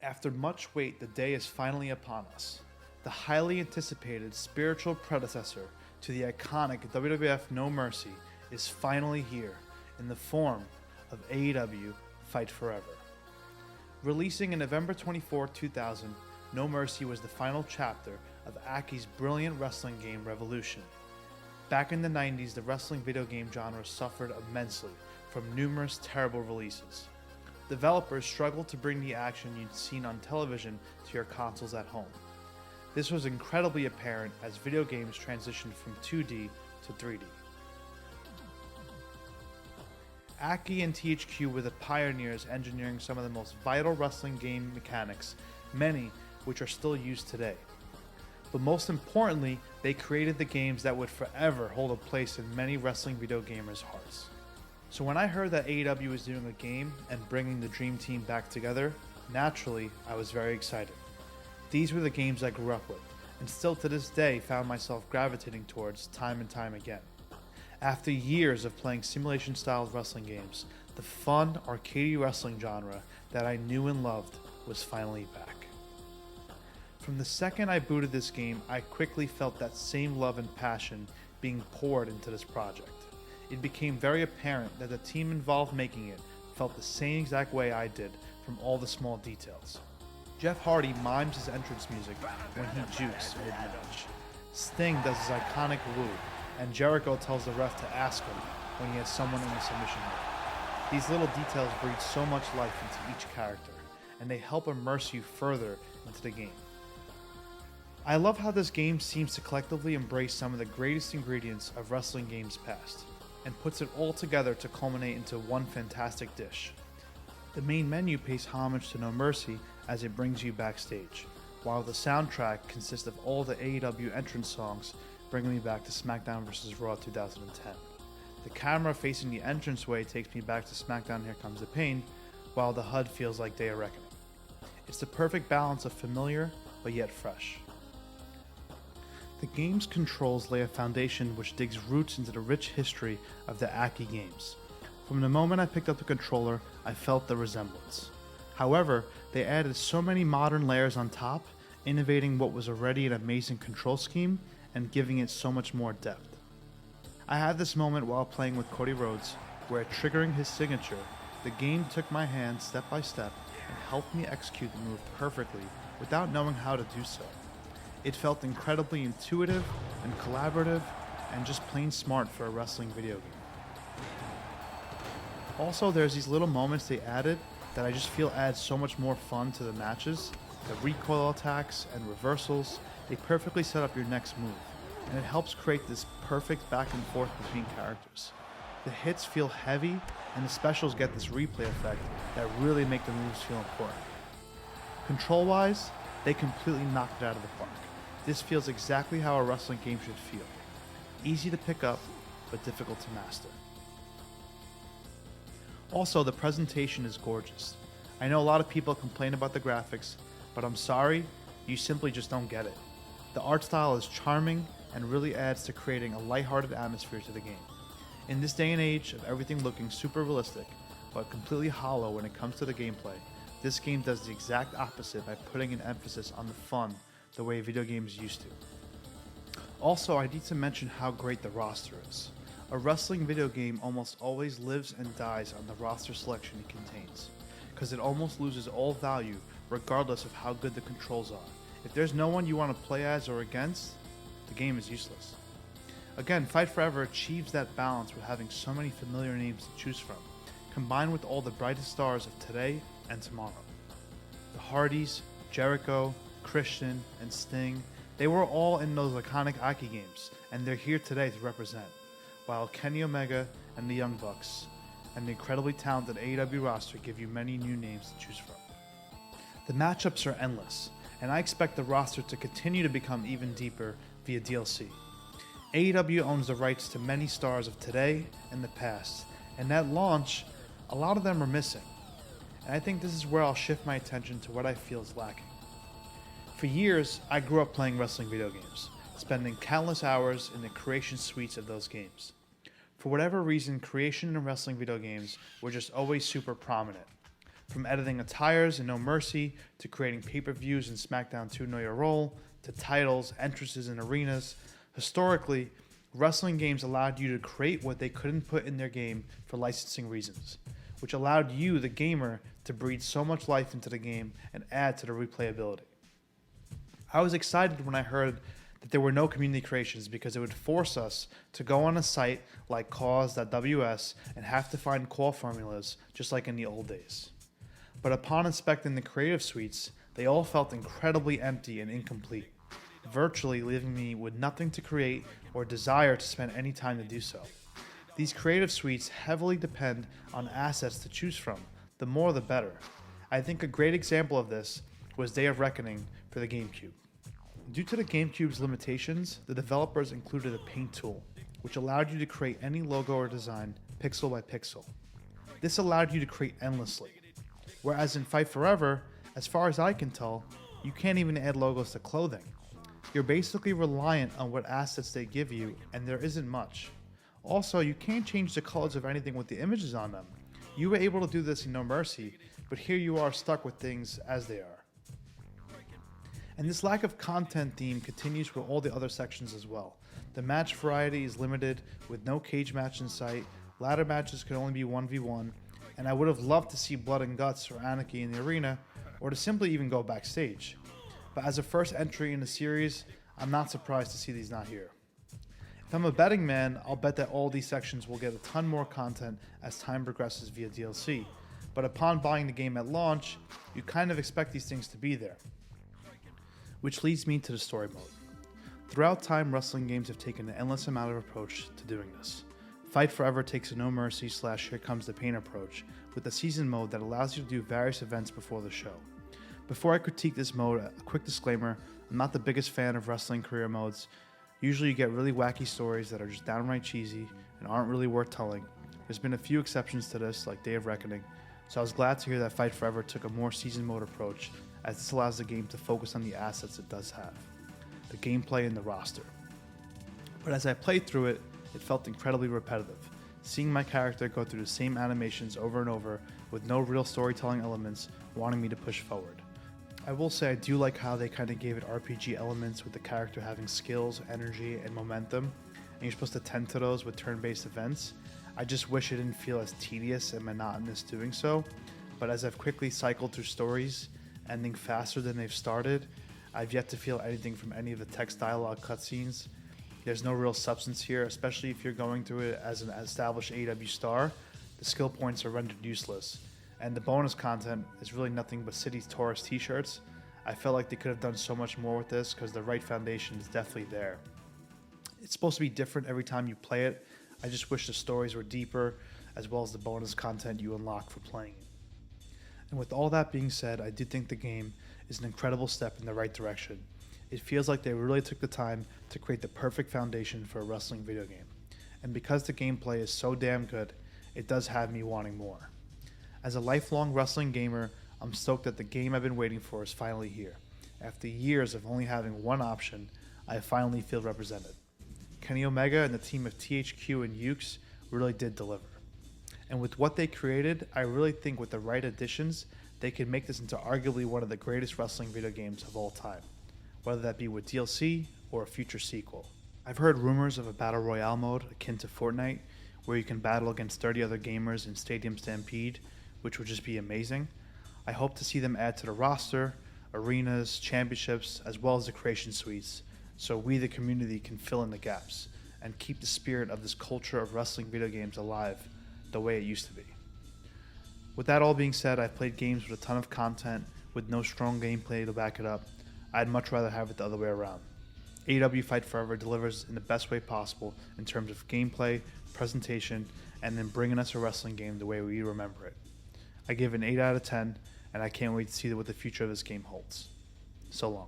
After much wait, the day is finally upon us. The highly anticipated spiritual predecessor to the iconic WWF No Mercy is finally here in the form of AEW Fight Forever. Releasing in November 24, 2000, No Mercy was the final chapter of Aki's brilliant wrestling game Revolution. Back in the 90s, the wrestling video game genre suffered immensely from numerous terrible releases. Developers struggled to bring the action you'd seen on television to your consoles at home. This was incredibly apparent as video games transitioned from 2D to 3D. Aki and THQ were the pioneers engineering some of the most vital wrestling game mechanics, many which are still used today. But most importantly, they created the games that would forever hold a place in many wrestling video gamers' hearts. So when I heard that AEW was doing a game and bringing the Dream Team back together, naturally, I was very excited. These were the games I grew up with, and still to this day found myself gravitating towards time and time again. After years of playing simulation-styled wrestling games, the fun, arcadey wrestling genre that I knew and loved was finally back. From the second I booted this game, I quickly felt that same love and passion being poured into this project. It became very apparent that the team involved making it felt the same exact way I did from all the small details. Jeff Hardy mimes his entrance music when he jukes mid-match. Sting does his iconic woo, and Jericho tells the ref to ask him when he has someone in a submission hold. These little details breathe so much life into each character, and they help immerse you further into the game. I love how this game seems to collectively embrace some of the greatest ingredients of wrestling games past, and puts it all together to culminate into one fantastic dish. The main menu pays homage to No Mercy as it brings you backstage, while the soundtrack consists of all the AEW entrance songs bringing me back to SmackDown vs. Raw 2010. The camera facing the entranceway takes me back to SmackDown Here Comes the Pain, while the HUD feels like Day of Reckoning. It's the perfect balance of familiar but yet fresh. The game's controls lay a foundation which digs roots into the rich history of the Aki games. From the moment I picked up the controller, I felt the resemblance. However, they added so many modern layers on top, innovating what was already an amazing control scheme and giving it so much more depth. I had this moment while playing with Cody Rhodes, where triggering his signature, the game took my hand step by step and helped me execute the move perfectly without knowing how to do so. It felt incredibly intuitive and collaborative and just plain smart for a wrestling video game. Also, there's these little moments they added that I just feel add so much more fun to the matches. The recoil attacks and reversals, they perfectly set up your next move, and it helps create this perfect back and forth between characters. The hits feel heavy, and the specials get this replay effect that really make the moves feel important. Control-wise, they completely knocked it out of the park. This feels exactly how a wrestling game should feel. Easy to pick up, but difficult to master. Also, the presentation is gorgeous. I know a lot of people complain about the graphics, but I'm sorry, you simply just don't get it. The art style is charming and really adds to creating a lighthearted atmosphere to the game. In this day and age of everything looking super realistic, but completely hollow when it comes to the gameplay, this game does the exact opposite by putting an emphasis on the fun the way video games used to. Also, I need to mention how great the roster is. A wrestling video game almost always lives and dies on the roster selection it contains, because it almost loses all value regardless of how good the controls are. If there's no one you want to play as or against, the game is useless. Again, Fight Forever achieves that balance with having so many familiar names to choose from, combined with all the brightest stars of today and tomorrow. The Hardys, Jericho, Christian, and Sting, they were all in those iconic Aki games, and they're here today to represent, while Kenny Omega and the Young Bucks and the incredibly talented AEW roster give you many new names to choose from. The matchups are endless, and I expect the roster to continue to become even deeper via DLC. AEW owns the rights to many stars of today and the past, and at launch, a lot of them are missing. And I think this is where I'll shift my attention to what I feel is lacking. For years, I grew up playing wrestling video games, spending countless hours in the creation suites of those games. For whatever reason, creation in wrestling video games were just always super prominent. From editing attires in No Mercy, to creating pay-per-views in SmackDown 2 Know Your Role, to titles, entrances in arenas, historically, wrestling games allowed you to create what they couldn't put in their game for licensing reasons, which allowed you, the gamer, to breathe so much life into the game and add to the replayability. I was excited when I heard that there were no community creations because it would force us to go on a site like cause.ws and have to find core formulas just like in the old days. But upon inspecting the creative suites, they all felt incredibly empty and incomplete, virtually leaving me with nothing to create or desire to spend any time to do so. These creative suites heavily depend on assets to choose from, the more the better. I think a great example of this was Day of Reckoning for the GameCube. Due to the GameCube's limitations, the developers included a paint tool, which allowed you to create any logo or design pixel by pixel. This allowed you to create endlessly, whereas in Fight Forever, as far as I can tell, you can't even add logos to clothing. You're basically reliant on what assets they give you, and there isn't much. Also, you can't change the colors of anything with the images on them. You were able to do this in No Mercy, but here you are stuck with things as they are. And this lack of content theme continues with all the other sections as well. The match variety is limited with no cage match in sight, ladder matches can only be 1v1, and I would have loved to see Blood and Guts or Anarchy in the arena, or to simply even go backstage. But as a first entry in the series, I'm not surprised to see these not here. If I'm a betting man, I'll bet that all these sections will get a ton more content as time progresses via DLC, but upon buying the game at launch, you kind of expect these things to be there. Which leads me to the story mode. Throughout time, wrestling games have taken an endless amount of approach to doing this. Fight Forever takes a No Mercy / Here Comes the Pain approach with a season mode that allows you to do various events before the show. Before I critique this mode, a quick disclaimer, I'm not the biggest fan of wrestling career modes. Usually you get really wacky stories that are just downright cheesy and aren't really worth telling. There's been a few exceptions to this, like Day of Reckoning, so I was glad to hear that Fight Forever took a more season mode approach, as this allows the game to focus on the assets it does have, the gameplay and the roster. But as I played through it, it felt incredibly repetitive, seeing my character go through the same animations over and over with no real storytelling elements wanting me to push forward. I will say I do like how they kind of gave it RPG elements with the character having skills, energy, and momentum, and you're supposed to tend to those with turn-based events. I just wish it didn't feel as tedious and monotonous doing so, but as I've quickly cycled through stories, ending faster than they've started, I've yet to feel anything from any of the text dialogue cutscenes. There's no real substance here, especially if you're going through it as an established AEW star. The skill points are rendered useless, and the bonus content is really nothing but City Taurus t-shirts. I felt like they could have done so much more with this because the right foundation is definitely there. It's supposed to be different every time you play it. I just wish the stories were deeper, as well as the bonus content you unlock for playing it. And with all that being said, I do think the game is an incredible step in the right direction. It feels like they really took the time to create the perfect foundation for a wrestling video game. And because the gameplay is so damn good, it does have me wanting more. As a lifelong wrestling gamer, I'm stoked that the game I've been waiting for is finally here. After years of only having one option, I finally feel represented. Kenny Omega and the team of THQ and Ukes really did deliver. And with what they created, I really think with the right additions, they could make this into arguably one of the greatest wrestling video games of all time, whether that be with DLC or a future sequel. I've heard rumors of a Battle Royale mode akin to Fortnite, where you can battle against 30 other gamers in Stadium Stampede, which would just be amazing. I hope to see them add to the roster, arenas, championships, as well as the creation suites, so we the community can fill in the gaps and keep the spirit of this culture of wrestling video games alive the way it used to be. With that all being said, I've played games with a ton of content with no strong gameplay to back it up. I'd much rather have it the other way around. AEW Fight Forever delivers in the best way possible in terms of gameplay, presentation, and then bringing us a wrestling game the way we remember it. I give it an 8 out of 10, and I can't wait to see what the future of this game holds. So long.